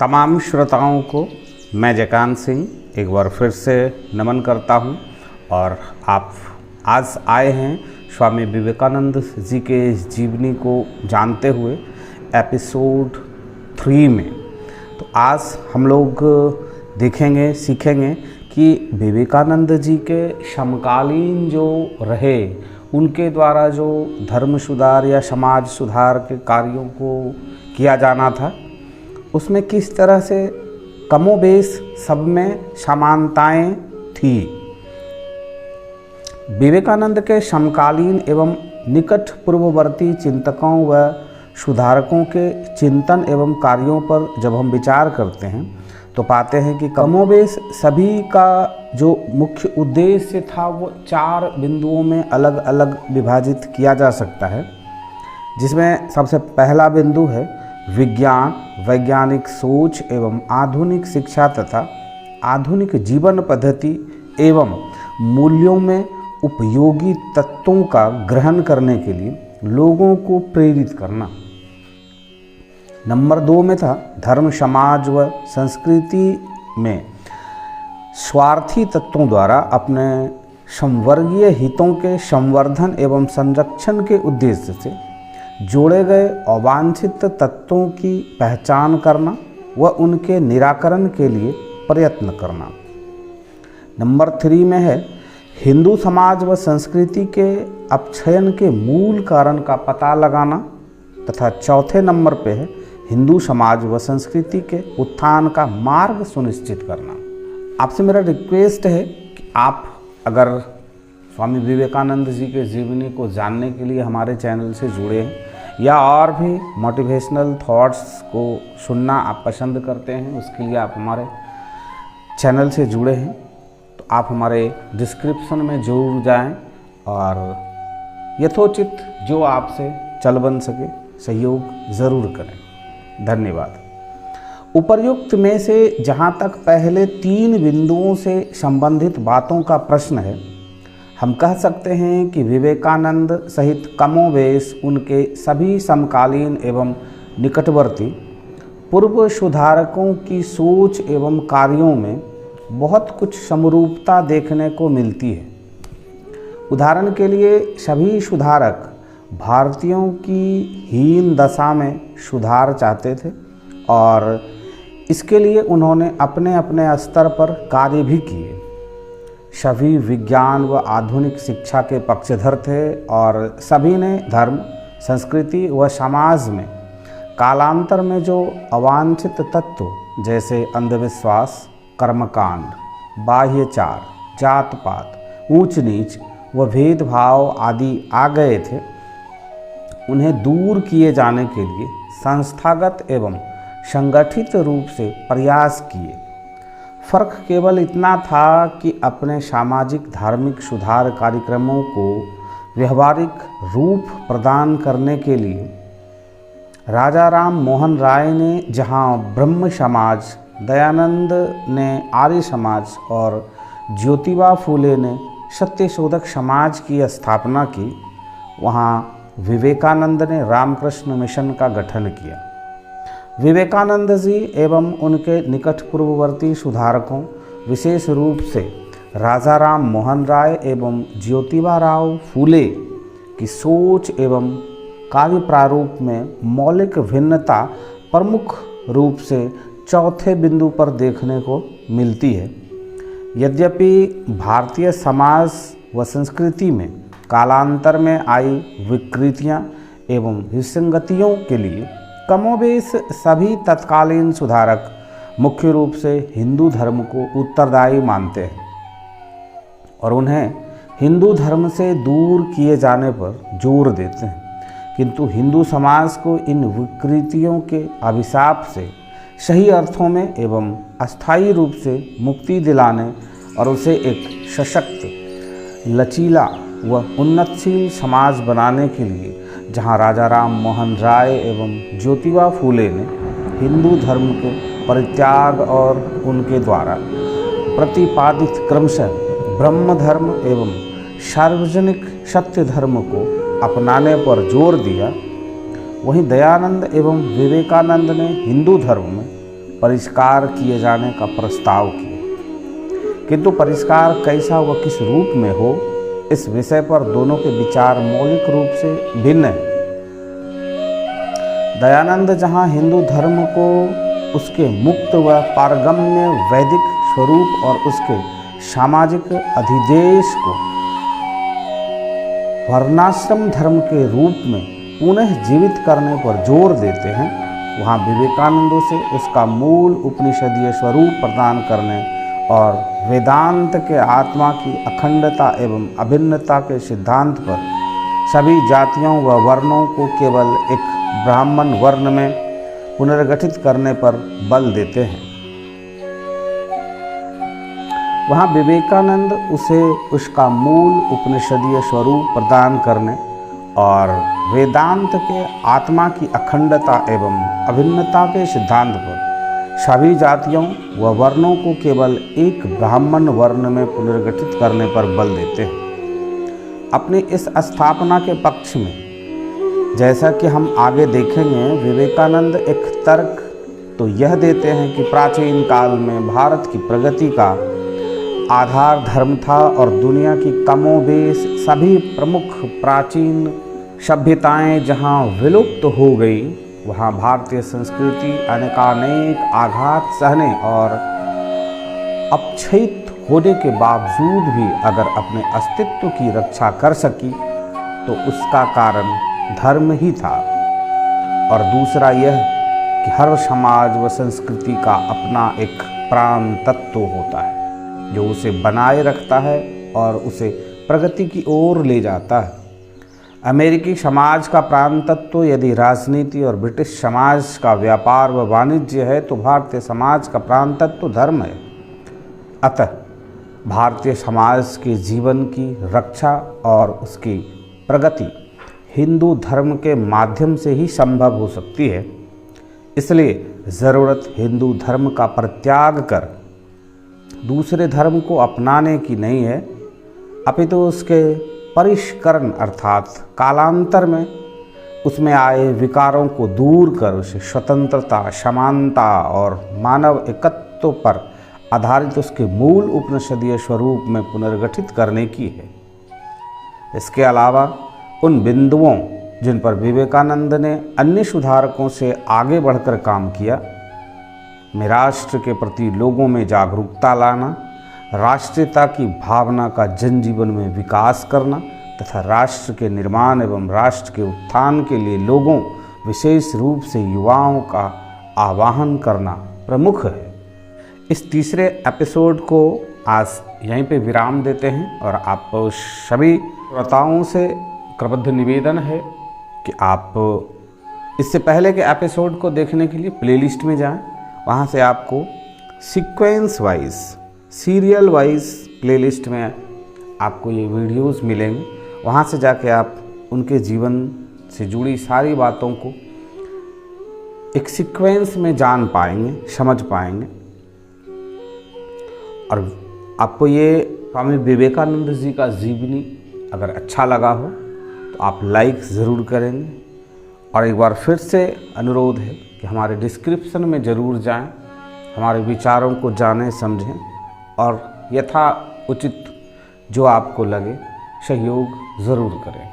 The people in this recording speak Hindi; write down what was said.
तमाम श्रोताओं को मैं जयकांत सिंह एक बार फिर से नमन करता हूं और आप आज आए हैं स्वामी विवेकानंद जी के जीवनी को जानते हुए एपिसोड 3 में। तो आज हम लोग देखेंगे सीखेंगे कि विवेकानंद जी के समकालीन जो रहे उनके द्वारा जो धर्म सुधार या समाज सुधार के कार्यों को किया जाना था उसमें किस तरह से कमोबेश सब में समानताएं थी। विवेकानंद के समकालीन एवं निकट पूर्ववर्ती चिंतकों व सुधारकों के चिंतन एवं कार्यों पर जब हम विचार करते हैं तो पाते हैं कि कमोबेश सभी का जो मुख्य उद्देश्य था वो 4 बिंदुओं में अलग अलग विभाजित किया जा सकता है, जिसमें सबसे पहला बिंदु है विज्ञान, वैज्ञानिक सोच एवं आधुनिक शिक्षा तथा आधुनिक जीवन पद्धति एवं मूल्यों में उपयोगी तत्वों का ग्रहण करने के लिए लोगों को प्रेरित करना। नंबर 2 में था धर्म, समाज व संस्कृति में स्वार्थी तत्वों द्वारा अपने संवर्गीय हितों के संवर्धन एवं संरक्षण के उद्देश्य से जोड़े गए अवांछित तत्वों की पहचान करना व उनके निराकरण के लिए प्रयत्न करना। नंबर 3 में है हिंदू समाज व संस्कृति के अपक्षयन के मूल कारण का पता लगाना तथा चौथे नंबर पे है हिंदू समाज व संस्कृति के उत्थान का मार्ग सुनिश्चित करना। आपसे मेरा रिक्वेस्ट है कि आप अगर स्वामी विवेकानंद जी के जीवनी को जानने के लिए हमारे चैनल से जुड़े हैं या और भी मोटिवेशनल थॉट्स को सुनना आप पसंद करते हैं, उसके लिए आप हमारे चैनल से जुड़े हैं तो आप हमारे डिस्क्रिप्शन में जरूर जाएं और यथोचित जो आपसे चल बन सके सहयोग ज़रूर करें। धन्यवाद। उपर्युक्त में से जहाँ तक पहले 3 बिंदुओं से संबंधित बातों का प्रश्न है, हम कह सकते हैं कि विवेकानंद सहित कमोबेश उनके सभी समकालीन एवं निकटवर्ती पूर्व सुधारकों की सोच एवं कार्यों में बहुत कुछ समरूपता देखने को मिलती है। उदाहरण के लिए सभी सुधारक भारतीयों की हीन दशा में सुधार चाहते थे और इसके लिए उन्होंने अपने अपने स्तर पर कार्य भी किए। सभी विज्ञान व आधुनिक शिक्षा के पक्षधर थे और सभी ने धर्म, संस्कृति व समाज में कालांतर में जो अवांछित तत्व जैसे अंधविश्वास, कर्मकांड, बाह्यचार, जात पात, ऊंच नीच व भेदभाव आदि आ गए थे, उन्हें दूर किए जाने के लिए संस्थागत एवं संगठित रूप से प्रयास किए। फर्क केवल इतना था कि अपने सामाजिक धार्मिक सुधार कार्यक्रमों को व्यवहारिक रूप प्रदान करने के लिए राजा राम मोहन राय ने जहां ब्रह्म समाज, दयानंद ने आर्य समाज और ज्योतिबा फूले ने सत्यशोधक समाज की स्थापना की, वहां विवेकानंद ने रामकृष्ण मिशन का गठन किया। विवेकानंद जी एवं उनके निकट पूर्ववर्ती सुधारकों, विशेष रूप से राजा राम मोहन राय एवं ज्योतिबा राव फूले की सोच एवं कार्य प्रारूप में मौलिक भिन्नता प्रमुख रूप से चौथे बिंदु पर देखने को मिलती है। यद्यपि भारतीय समाज व संस्कृति में कालांतर में आई विकृतियां एवं विसंगतियों के लिए कमोबेश सभी तत्कालीन सुधारक मुख्य रूप से हिंदू धर्म को उत्तरदायी मानते हैं और उन्हें हिंदू धर्म से दूर किए जाने पर जोर देते हैं, किंतु हिंदू समाज को इन विकृतियों के अभिशाप से सही अर्थों में एवं अस्थायी रूप से मुक्ति दिलाने और उसे एक सशक्त, लचीला व उन्नतशील समाज बनाने के लिए जहां राजा राम मोहन राय एवं ज्योतिबा फूले ने हिंदू धर्म के परित्याग और उनके द्वारा प्रतिपादित क्रमशः ब्रह्म धर्म एवं सार्वजनिक सत्य धर्म को अपनाने पर जोर दिया, वहीं दयानंद एवं विवेकानंद ने हिंदू धर्म में परिष्कार किए जाने का प्रस्ताव किया, किंतु परिष्कार कैसा व किस रूप में हो, इस विषय पर दोनों के विचार मौलिक रूप से भिन्न हैं। दयानंद जहाँ हिंदू धर्म को उसके मुक्त व पारगम्य वैदिक स्वरूप और उसके सामाजिक अधिदेश को वर्णाश्रम धर्म के रूप में पुनः जीवित करने पर जोर देते हैं, वहाँ विवेकानंद से उसका मूल उपनिषदीय स्वरूप प्रदान करने और वेदांत के आत्मा की अखंडता एवं अभिन्नता के सिद्धांत पर सभी जातियों व वर्णों को केवल एक ब्राह्मण वर्ण में पुनर्गठित करने पर बल देते हैं। वहाँ विवेकानंद उसे उसका मूल उपनिषदीय स्वरूप प्रदान करने और वेदांत के आत्मा की अखंडता एवं अभिन्नता के सिद्धांत पर सभी जातियों व वर्णों को केवल एक ब्राह्मण वर्ण में पुनर्गठित करने पर बल देते हैं। अपनी इस स्थापना के पक्ष में, जैसा कि हम आगे देखेंगे, विवेकानंद एक तर्क तो यह देते हैं कि प्राचीन काल में भारत की प्रगति का आधार धर्म था और दुनिया की कमोबेश सभी प्रमुख प्राचीन सभ्यताएं जहां विलुप्त हो गई, वहाँ भारतीय संस्कृति अनेकानेक आघात सहने और अपक्षयित होने के बावजूद भी अगर अपने अस्तित्व की रक्षा कर सकी तो उसका कारण धर्म ही था। और दूसरा यह कि हर समाज व संस्कृति का अपना एक प्राण तत्व होता है जो उसे बनाए रखता है और उसे प्रगति की ओर ले जाता है। अमेरिकी समाज का प्राण तत्व यदि राजनीति और ब्रिटिश समाज का व्यापार व वाणिज्य है तो भारतीय समाज का प्राण तत्व धर्म है। अतः भारतीय समाज के जीवन की रक्षा और उसकी प्रगति हिंदू धर्म के माध्यम से ही संभव हो सकती है। इसलिए ज़रूरत हिंदू धर्म का परित्याग कर दूसरे धर्म को अपनाने की नहीं है, अपितु उसके परिष्करण अर्थात कालांतर में उसमें आए विकारों को दूर कर उसे स्वतंत्रता, समानता और मानव एकत्व पर आधारित उसके मूल उपनिषदीय स्वरूप में पुनर्गठित करने की है। इसके अलावा उन बिंदुओं जिन पर विवेकानंद ने अन्य सुधारकों से आगे बढ़कर काम किया, में राष्ट्र के प्रति लोगों में जागरूकता लाना, राष्ट्रीयता की भावना का जनजीवन में विकास करना तथा राष्ट्र के निर्माण एवं राष्ट्र के उत्थान के लिए लोगों, विशेष रूप से युवाओं का आह्वान करना प्रमुख है। इस तीसरे एपिसोड को आज यहीं पे विराम देते हैं और आप सभी श्रोताओं से कृतज्ञ निवेदन है कि आप इससे पहले के एपिसोड को देखने के लिए प्लेलिस्ट में जाएं। वहाँ से आपको sequence wise, serial wise playlist में आपको ये वीडियोस मिलेंगे। वहाँ से जाके आप उनके जीवन से जुड़ी सारी बातों को एक सीक्वेंस में जान पाएंगे, समझ पाएंगे। और आपको ये स्वामी विवेकानंद जी का जीवनी अगर अच्छा लगा हो तो आप लाइक ज़रूर करेंगे। और एक बार फिर से अनुरोध है कि हमारे डिस्क्रिप्शन में ज़रूर जाएं, हमारे विचारों को जानें, समझें और यथा उचित जो आपको लगे सहयोग ज़रूर करें।